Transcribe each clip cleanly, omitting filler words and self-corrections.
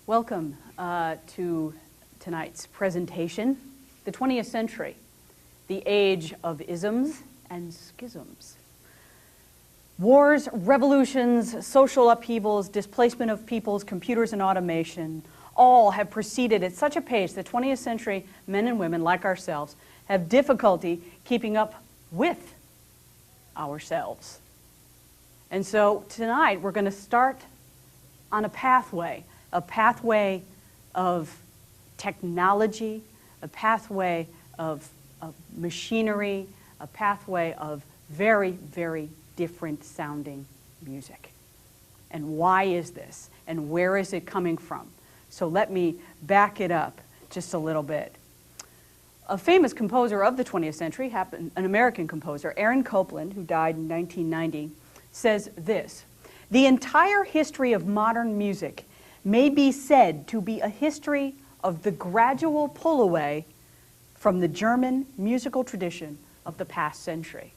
Welcome to tonight's presentation, The 20th Century, the Age of Isms and Schisms. Wars, revolutions, social upheavals, displacement of peoples, computers and automation, all have proceeded at such a pace that 20th century men and women like ourselves have difficulty keeping up with ourselves. And so tonight we're going to start on a pathway of technology, a pathway of machinery, a pathway of very, very different sounding music. And why is this? And where is it coming from? So let me back it up just a little bit. A famous composer of the 20th century, an American composer, Aaron Copland, who died in 1990, says this: "The entire history of modern music may be said to be a history of the gradual pull away from the German musical tradition of the past century."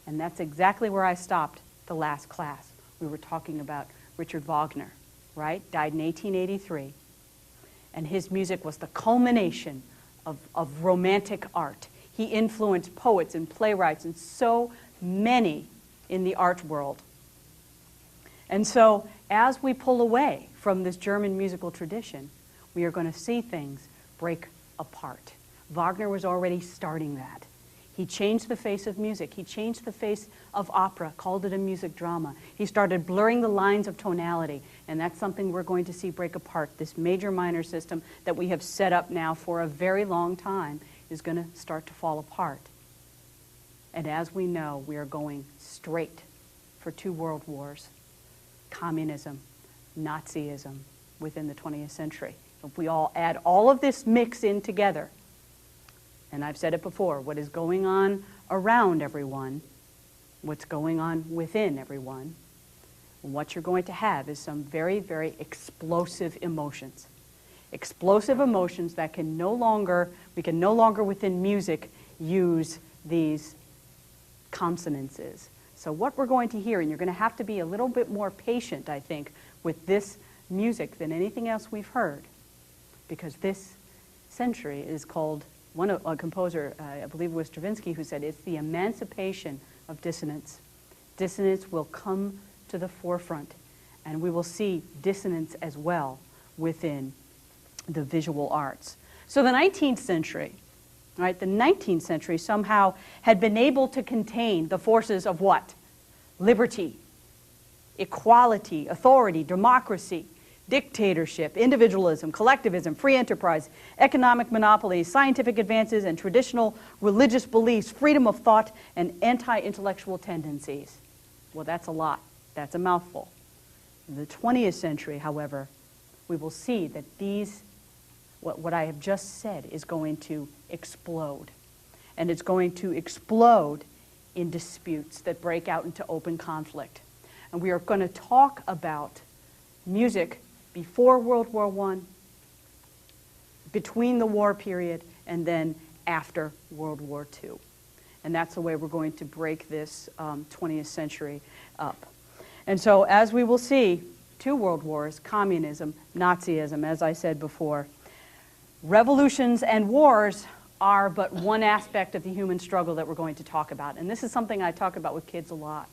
And that's exactly where I stopped the last class. We were talking about Richard Wagner, right? Died in 1883. And his music was the culmination of romantic art. He influenced poets and playwrights and so many in the art world. And so as we pull away from this German musical tradition, we are going to see things break apart. Wagner was already starting that. He changed the face of music. He changed the face of opera, called it a music drama. He started blurring the lines of tonality, and that's something we're going to see break apart. This major-minor system that we have set up now for a very long time is going to start to fall apart. And as we know, we are going straight for 2 world wars, communism, Nazism within the 20th century. If we all add all of this mix in together, and I've said it before, what is going on around everyone, what's going on within everyone, what you're going to have is some very, very explosive emotions. Explosive emotions that we can no longer within music use these consonances. So what we're going to hear, and you're going to have to be a little bit more patient, I think, with this music than anything else we've heard, because this century is called, a composer, I believe it was Stravinsky, who said it's the emancipation of dissonance. Dissonance will come to the forefront, and we will see dissonance as well within the visual arts. So the 19th century, right, the 19th century somehow had been able to contain the forces of what? Liberty, equality, authority, democracy, dictatorship, individualism, collectivism, free enterprise, economic monopolies, scientific advances, and traditional religious beliefs, freedom of thought, and anti-intellectual tendencies. Well, that's a lot. That's a mouthful. In the 20th century, however, we will see that what I have just said is going to explode. And it's going to explode in disputes that break out into open conflict. And we are going to talk about music before World War I, between the war period, and then after World War II. And that's the way we're going to break this 20th century up. And so, as we will see, 2 world wars, communism, Nazism, as I said before. Revolutions and wars are but one aspect of the human struggle that we're going to talk about. And this is something I talk about with kids a lot.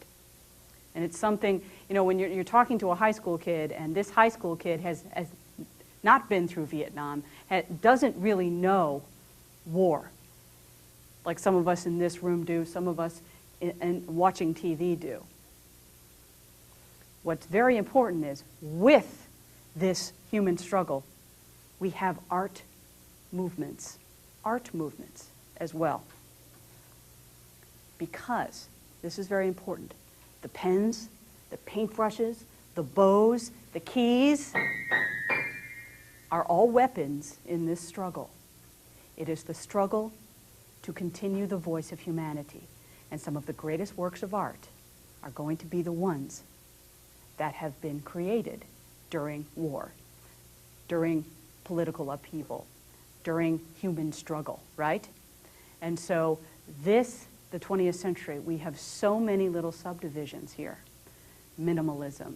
And it's something, you know, when you're talking to a high school kid, and this high school kid has not been through Vietnam, doesn't really know war, like some of us in this room do, some of us in watching TV do. What's very important is, with this human struggle, we have art movements as well. Because, this is very important, the pens, the paintbrushes, the bows, the keys are all weapons in this struggle. It is the struggle to continue the voice of humanity. And some of the greatest works of art are going to be the ones that have been created during war, during political upheaval, during human struggle, right? And so this, the 20th century, we have so many little subdivisions here. Minimalism,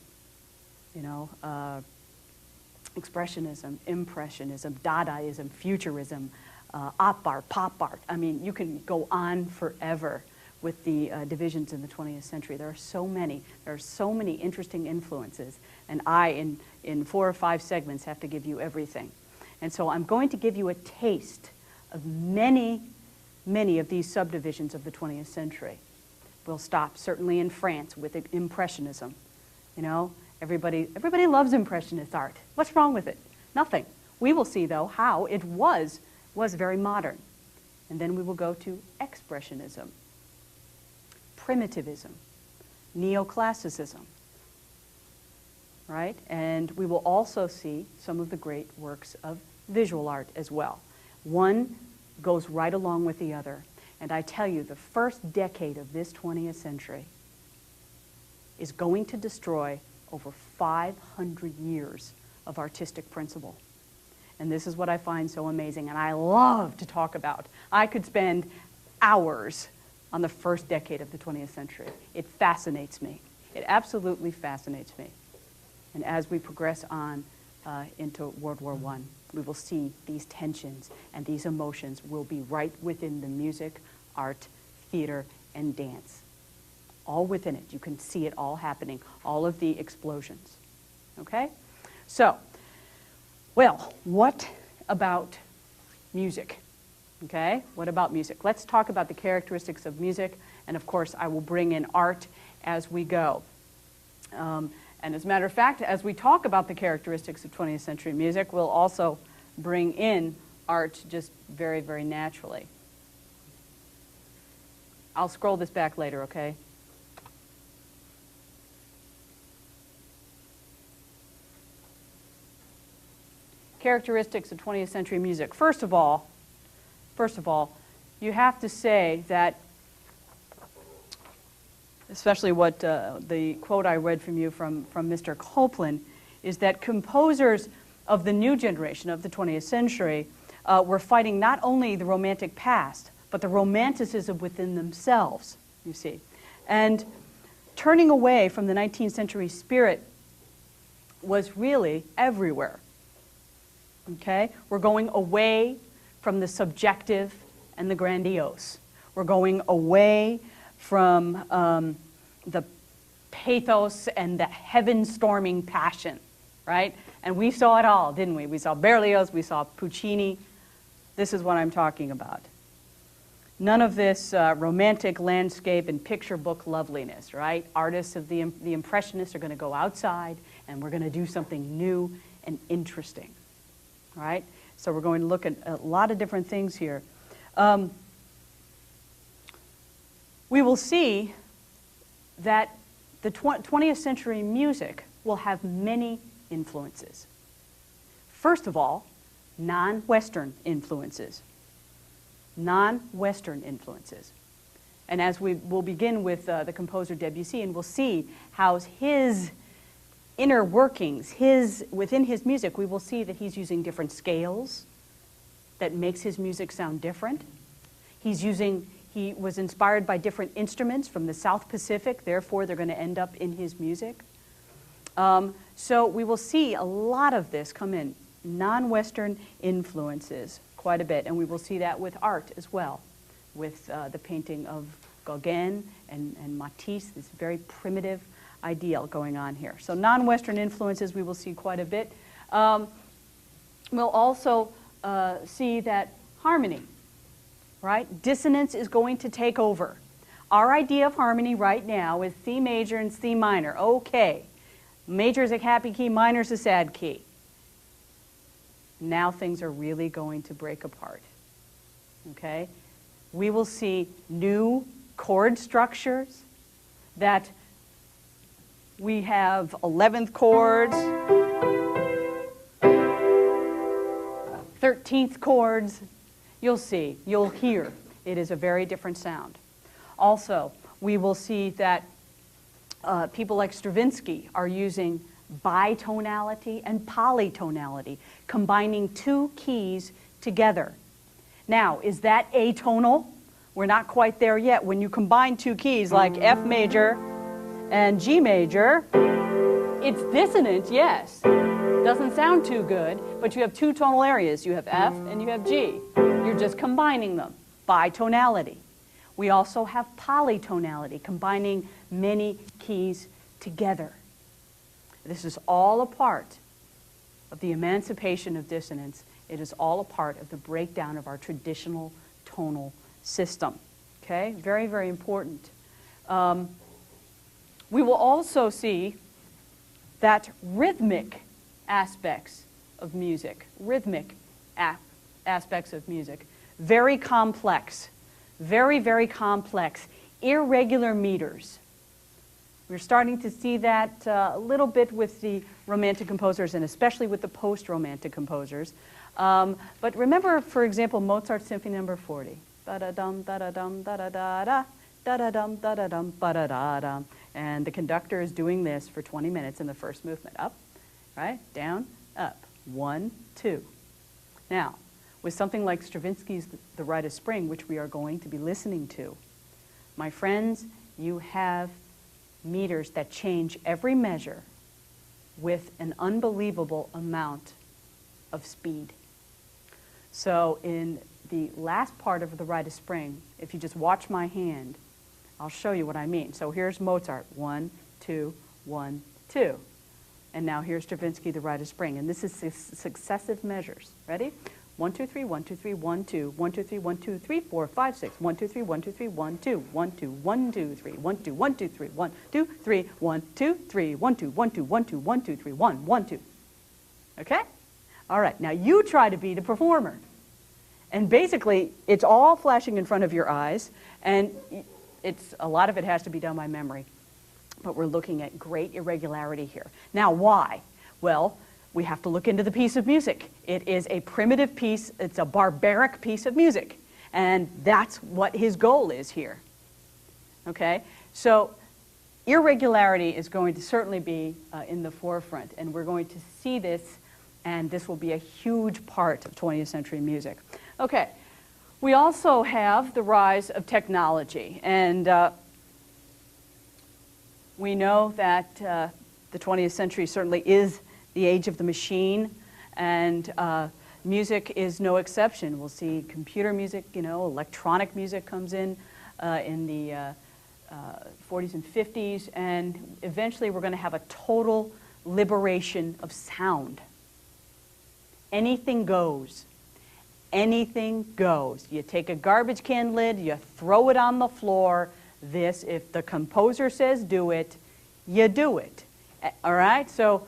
Expressionism, Impressionism, Dadaism, Futurism, op art, pop art. I mean, you can go on forever with the divisions in the 20th century. There are so many. There are so many interesting influences. And I, in 4 or 5 segments, have to give you everything. And so I'm going to give you a taste of many, many of these subdivisions of the 20th century. We'll stop, certainly in France, with Impressionism. You know, everybody loves Impressionist art. What's wrong with it? Nothing. We will see, though, how it was very modern. And then we will go to Expressionism, Primitivism, Neoclassicism, right? And we will also see some of the great works of visual art as well. One goes right along with the other. And I tell you, the first decade of this 20th century is going to destroy over 500 years of artistic principle. And this is what I find so amazing, and I love to talk about. I could spend hours on the first decade of the 20th century. It fascinates me. It absolutely fascinates me. And as we progress on into World War I, we will see these tensions and these emotions will be right within the music, art, theater, and dance. All within it. You can see it all happening, all of the explosions. Okay? So, well, what about music? Okay? What about music? Let's talk about the characteristics of music, and of course, I will bring in art as we go. And as a matter of fact, as we talk about the characteristics of 20th century music, we'll also bring in art just very, very naturally. I'll scroll this back later, okay? Characteristics of 20th century music. First of all, you have to say that, especially what the quote I read from you from Mr. Copeland, is that composers of the new generation of the 20th century were fighting not only the romantic past, but the romanticism within themselves, you see. And turning away from the 19th century spirit was really everywhere. Okay? We're going away from the subjective and the grandiose. We're going away from the pathos and the heaven-storming passion, right? And we saw it all, didn't we? We saw Berlioz, we saw Puccini. This is what I'm talking about. None of this romantic landscape and picture book loveliness, right? Artists of the Impressionists are going to go outside and we're going to do something new and interesting, right? So we're going to look at a lot of different things here. We will see that the 20th century music will have many influences. First of all, non-Western influences. Non-Western influences. And as we'll begin with the composer Debussy, and we'll see how his inner workings, within his music, we will see that he's using different scales that makes his music sound different. He was inspired by different instruments from the South Pacific, therefore they're going to end up in his music. So we will see a lot of this come in, non-Western influences quite a bit, and we will see that with art as well, with the painting of Gauguin and Matisse, this very primitive ideal going on here. So non-Western influences we will see quite a bit. We'll also see that harmony, right? Dissonance is going to take over. Our idea of harmony right now is C major and C minor. Okay, major is a happy key, minor is a sad key. Now things are really going to break apart, okay? We will see new chord structures that we have 11th chords, 13th chords. You'll see, you'll hear. It is a very different sound. Also, we will see that people like Stravinsky are using bitonality and polytonality, combining two keys together. Now, is that atonal? We're not quite there yet. When you combine two keys like F major and G major, it's dissonant, yes. Doesn't sound too good, but you have two tonal areas. You have F and you have G. You're just combining them. Bitonality. We also have polytonality, combining many keys together. This is all a part of the emancipation of dissonance. It is all a part of the breakdown of our traditional tonal system. Okay? Very, very important. We will also see that rhythmic aspects of music, very complex, very, very complex, irregular meters. We're starting to see that a little bit with the Romantic composers and especially with the post-Romantic composers. But remember, for example, Mozart's Symphony Number 40. Da-da-dum, da-da-dum, da-da-da-da, da-da-dum, da-da-dum, ba-da-da-dum. And the conductor is doing this for 20 minutes in the first movement. Up, right, down, up. 1, 2. Now, with something like Stravinsky's The Rite of Spring, which we are going to be listening to, my friends, you have meters that change every measure with an unbelievable amount of speed. So in the last part of The Rite of Spring, if you just watch my hand, I'll show you what I mean. So here's Mozart, 1, 2, 1, 2. And now here's Stravinsky, The Rite of Spring. And this is successive measures. Ready? 1, 2, 3, 1, 2, 3, 1, 2, 1, 2, 3, 1, 2, 3, 4, 5, 6, 1, 2, 3, 1, 2, 3, 1, 2, 1, 2, 1, 2, 3, 1, 2, 1, 2, 3, 1, 2, 3, 1, 2, 3, 1, 2, 1, 2, 1, 2, 1, 2, 3, 1, 1, 2. Okay? All right, now you try to be the performer. And basically, it's all flashing in front of your eyes, and a lot of it has to be done by memory. But we're looking at great irregularity here. Now, why? Well, we have to look into the piece of music. It is a primitive piece. It's a barbaric piece of music. And that's what his goal is here. Okay? So irregularity is going to certainly be in the forefront. And we're going to see this, and this will be a huge part of 20th century music. Okay. We also have the rise of technology. And we know that the 20th century certainly is the age of the machine, and music is no exception. We'll see computer music, electronic music comes in the 40s and 50s, and eventually we're going to have a total liberation of sound. Anything goes. Anything goes. You take a garbage can lid, you throw it on the floor. If the composer says do it, you do it. All right? So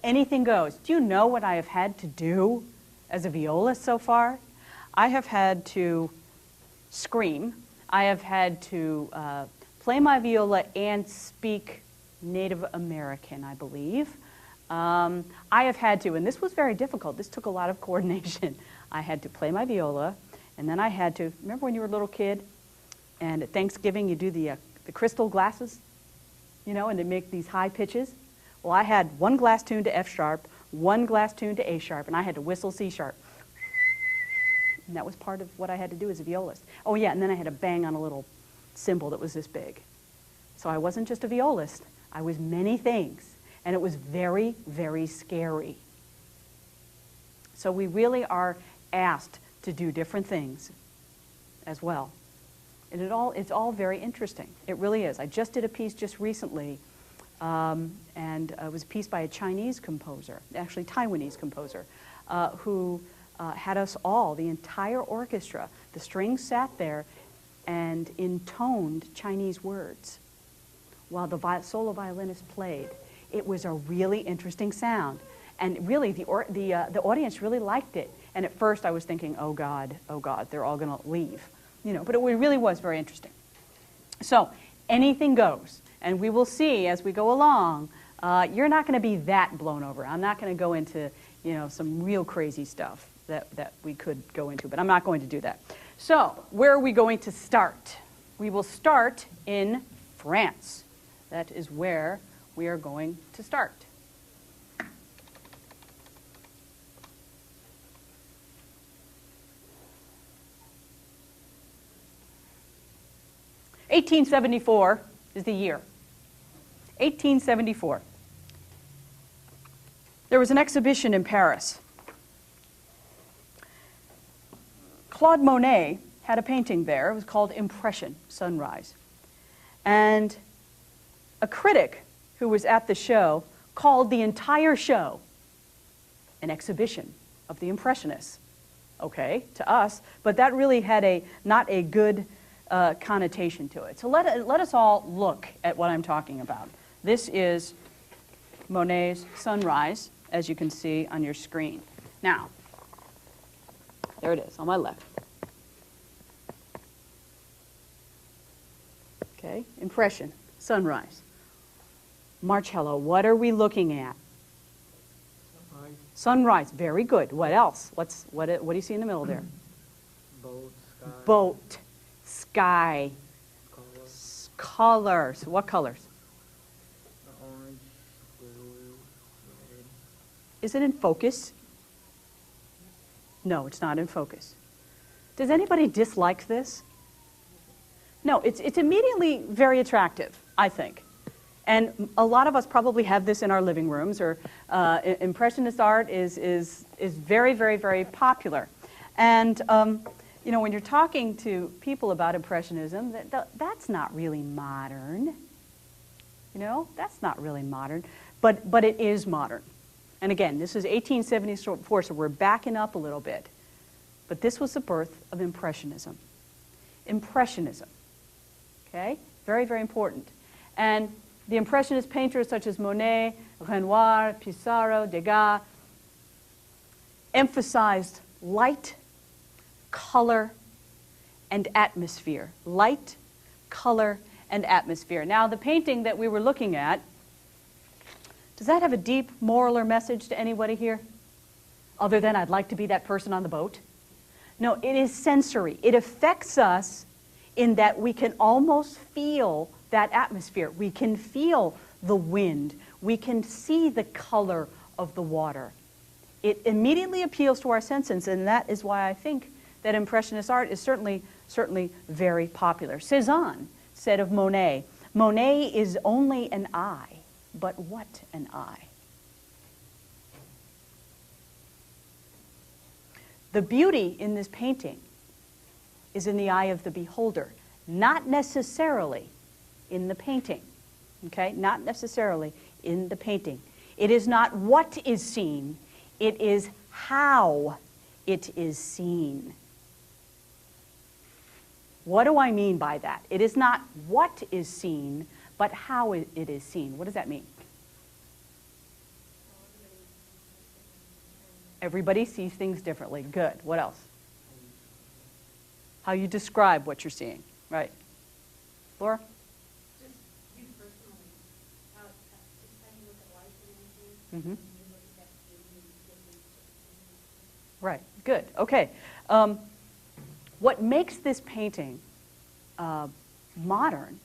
anything goes. Do you know what I have had to do as a violist so far? I have had to scream. I have had to play my viola and speak Native American, I believe. I have had to, and this was very difficult. This took a lot of coordination. I had to play my viola, and then I had to, remember when you were a little kid, and at Thanksgiving you do the crystal glasses, and they make these high pitches? Well, I had one glass tune to F sharp, one glass tune to A sharp, and I had to whistle C sharp. And that was part of what I had to do as a violist. Oh yeah, and then I had to bang on a little cymbal that was this big. So I wasn't just a violist, I was many things. And it was very, very scary. So we really are asked to do different things as well. And it's all very interesting. It really is. I just did a piece just recently, and it was a piece by a Chinese composer, actually Taiwanese composer, who had us all, the entire orchestra, the strings sat there and intoned Chinese words while the solo violinist played. It was a really interesting sound. And really, the audience really liked it. And at first I was thinking, oh God, they're all going to leave. But it really was very interesting. So anything goes. And we will see as we go along, you're not going to be that blown over. I'm not going to go into some real crazy stuff that we could go into, but I'm not going to do that. So where are we going to start? We will start in France. That is where we are going to start. (1874) is the year. 1874. There was an exhibition in Paris. Claude Monet had a painting there. It was called Impression, Sunrise. And a critic who was at the show called the entire show an exhibition of the Impressionists. Okay, to us, but that really had not a good connotation to it. So let us all look at what I'm talking about. This is Monet's Sunrise, as you can see on your screen. Now, there it is on my left. Okay, Impression, Sunrise. Marcello, what are we looking at? Sunrise. Sunrise, very good. What else? What do you see in the middle there? Boat, sky. Boat, sky, colors. What colors? Orange, blue, red. Is it in focus? No, it's not in focus. Does anybody dislike this? No, it's immediately very attractive, I think. And a lot of us probably have this in our living rooms, or Impressionist art is very, very, very popular. And you know, when you're talking to people about Impressionism, that's not really modern. You know, that's not really modern, but it is modern. And again, this is 1874, so we're backing up a little bit. But this was the birth of Impressionism. Impressionism, okay? Very, very important. And the Impressionist painters such as Monet, Renoir, Pissarro, Degas emphasized light, color, and atmosphere. Light, color, and atmosphere. Now, the painting that we were looking at, does that have a deep moral or message to anybody here? Other than I'd like to be that person on the boat? No, it is sensory. It affects us in that we can almost feel that atmosphere. We can feel the wind. We can see the color of the water. It immediately appeals to our senses, and that is why I think that Impressionist art is certainly very popular. Cézanne said of Monet, Monet is only an eye, but what an eye. The beauty in this painting is in the eye of the beholder, not necessarily in the painting, okay? Not necessarily in the painting. It is not what is seen, it is how it is seen. What do I mean by that? It is not what is seen, but how it is seen. What does that mean? Everybody sees things differently. Good. What else? How you describe what you're seeing. Right. Laura? Just you personally, just how you look at life and everything. Mm-hmm. You look at that beauty and Right. Good. Okay. What makes this painting modern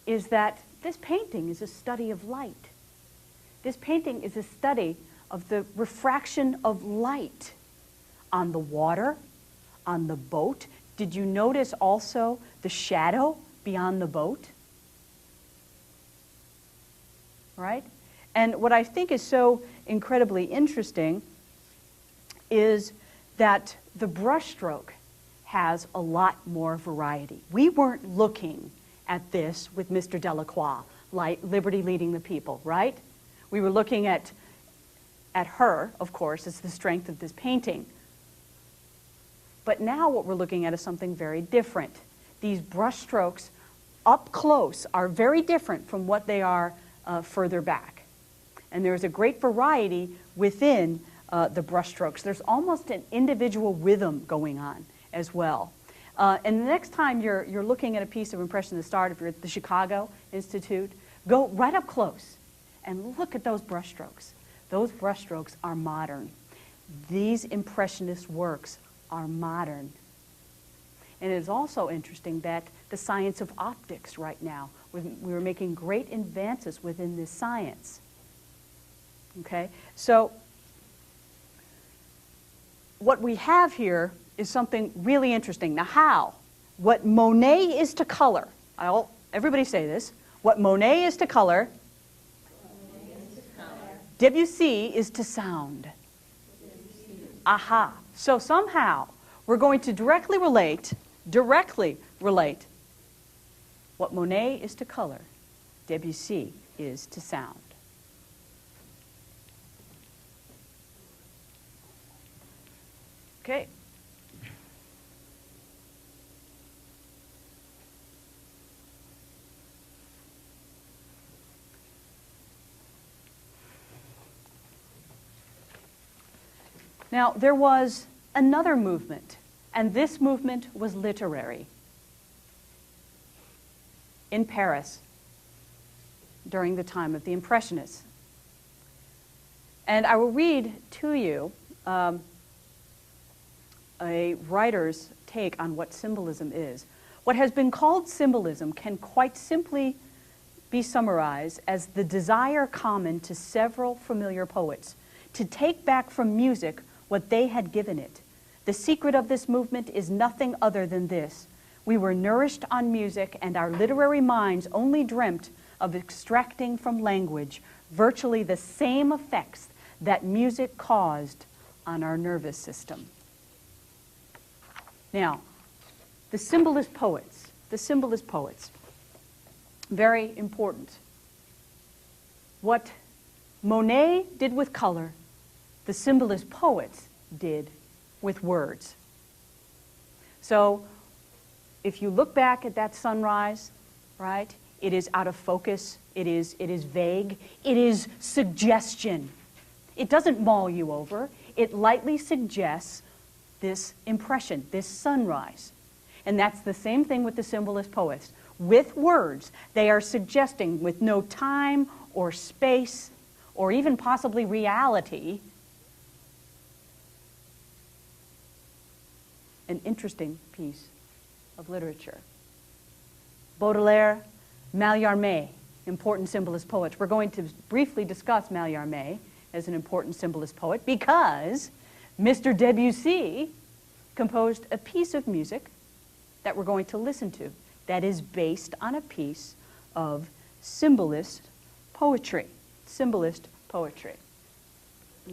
is that this painting is a study of light. This painting is a study of the refraction of light on the water, on the boat. Did you notice also the shadow beyond the boat? Right? And what I think is so incredibly interesting is that the brushstroke has a lot more variety. We weren't looking at this with Mr. Delacroix, like Liberty Leading the People, right? We were looking at her, of course, as the strength of this painting. But now what we're looking at is something very different. These brushstrokes up close are very different from what they are further back. And there's a great variety within the brushstrokes. There's almost an individual rhythm going on as well. And the next time you're looking at a piece of Impressionist art, if you're at the Chicago Institute, go right up close and look at those brushstrokes. Those brushstrokes are modern. These Impressionist works are modern. And it is also interesting that the science of optics right now, we're making great advances within this science. Okay, so what we have here is something really interesting. Now how? What Monet is to color, everybody say this, what Monet is to color, Debussy is to sound. Aha. So somehow we're going to directly relate what Monet is to color, Debussy is to sound. Okay. Now, there was another movement, and this movement was literary in Paris during the time of the Impressionists. And I will read to you a writer's take on what symbolism is. What has been called symbolism can quite simply be summarized as the desire common to several familiar poets to take back from music what they had given it. The secret of this movement is nothing other than this. We were nourished on music, and our literary minds only dreamt of extracting from language virtually the same effects that music caused on our nervous system. Now, the symbolist poets, very important. What Monet did with color, the symbolist poets did with words. So, if you look back at that sunrise, right, it is out of focus, it is vague, it is suggestion. It doesn't maul you over, it lightly suggests this impression, this sunrise. And that's the same thing with the symbolist poets. With words, they are suggesting, with no time or space or even possibly reality, an interesting piece of literature. Baudelaire, Mallarmé, important symbolist poets. We're going to briefly discuss Mallarmé as an important symbolist poet because Mr. Debussy composed a piece of music that we're going to listen to that is based on a piece of symbolist poetry. Symbolist poetry.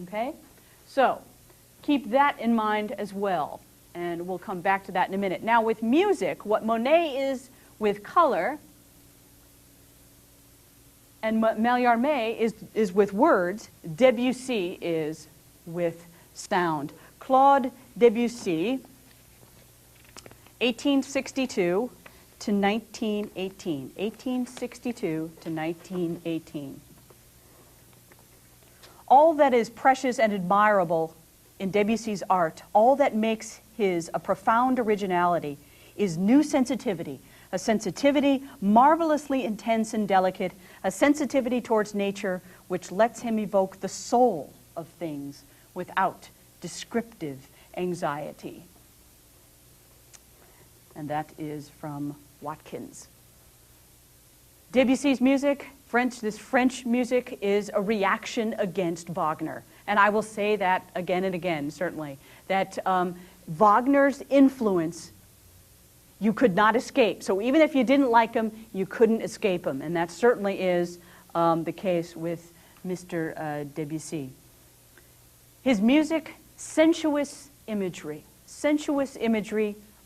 Okay? So, keep that in mind as well. And we'll come back to that in a minute. Now, with music, what Monet is with color, and Mallarmé is with words, Debussy is with sound. Claude Debussy, 1862 to 1918. 1862 to 1918. All that is precious and admirable in Debussy's art, all that makes his a profound originality, is new sensitivity, a sensitivity marvelously intense and delicate, a sensitivity towards nature which lets him evoke the soul of things without descriptive anxiety. And that is from Watkins. Debussy's music, this French music, is a reaction against Wagner. And I will say that again and again, certainly, that Wagner's influence you could not escape. So even if you didn't like him, you couldn't escape him. And that certainly is the case with Mr. Debussy. His music, sensuous imagery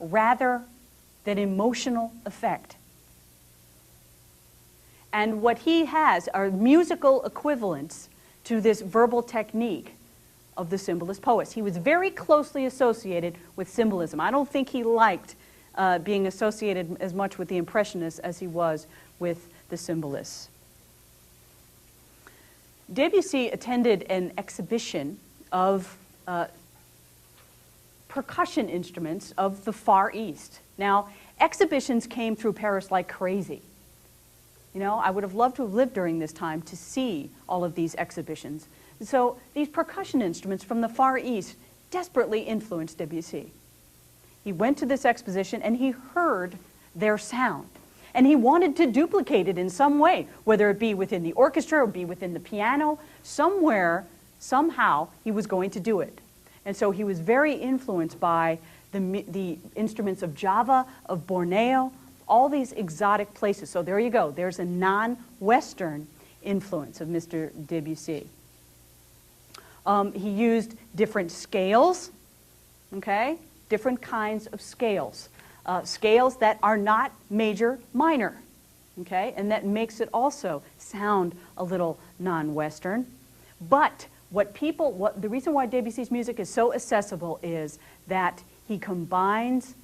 rather than emotional effect. And what he has are musical equivalents to this verbal technique of the symbolist poets. He was very closely associated with symbolism. I don't think he liked being associated as much with the Impressionists as he was with the symbolists. Debussy attended an exhibition of percussion instruments of the Far East. Now, exhibitions came through Paris like crazy. You know, I would have loved to have lived during this time to see all of these exhibitions. So these percussion instruments from the Far East desperately influenced Debussy. He went to this exposition and he heard their sound. And he wanted to duplicate it in some way, whether it be within the orchestra or be within the piano. Somewhere, somehow, he was going to do it. And so he was very influenced by the instruments of Java, of Borneo, all these exotic places. So there you go. There's a non-Western influence of Mr. Debussy. He used different scales, okay? Different kinds of scales. Scales that are not major minor, okay? And that makes it also sound a little non-Western. But the reason why Debussy's music is so accessible is that he combines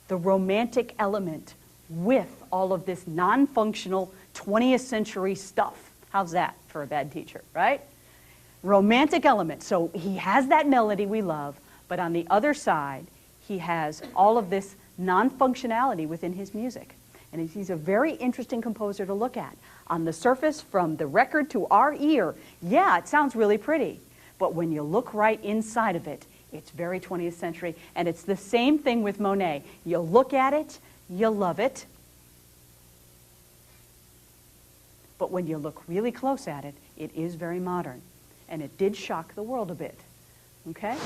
the romantic element with all of this non-functional 20th century stuff. How's that for a bad teacher, right? Romantic element. So he has that melody we love, but on the other side, he has all of this non-functionality within his music. And he's a very interesting composer to look at. On the surface, from the record to our ear, yeah, it sounds really pretty. But when you look right inside of it, it's very 20th century. And it's the same thing with Monet. You look at it, you love it. But when you look really close at it, it is very modern. And it did shock the world a bit. Okay?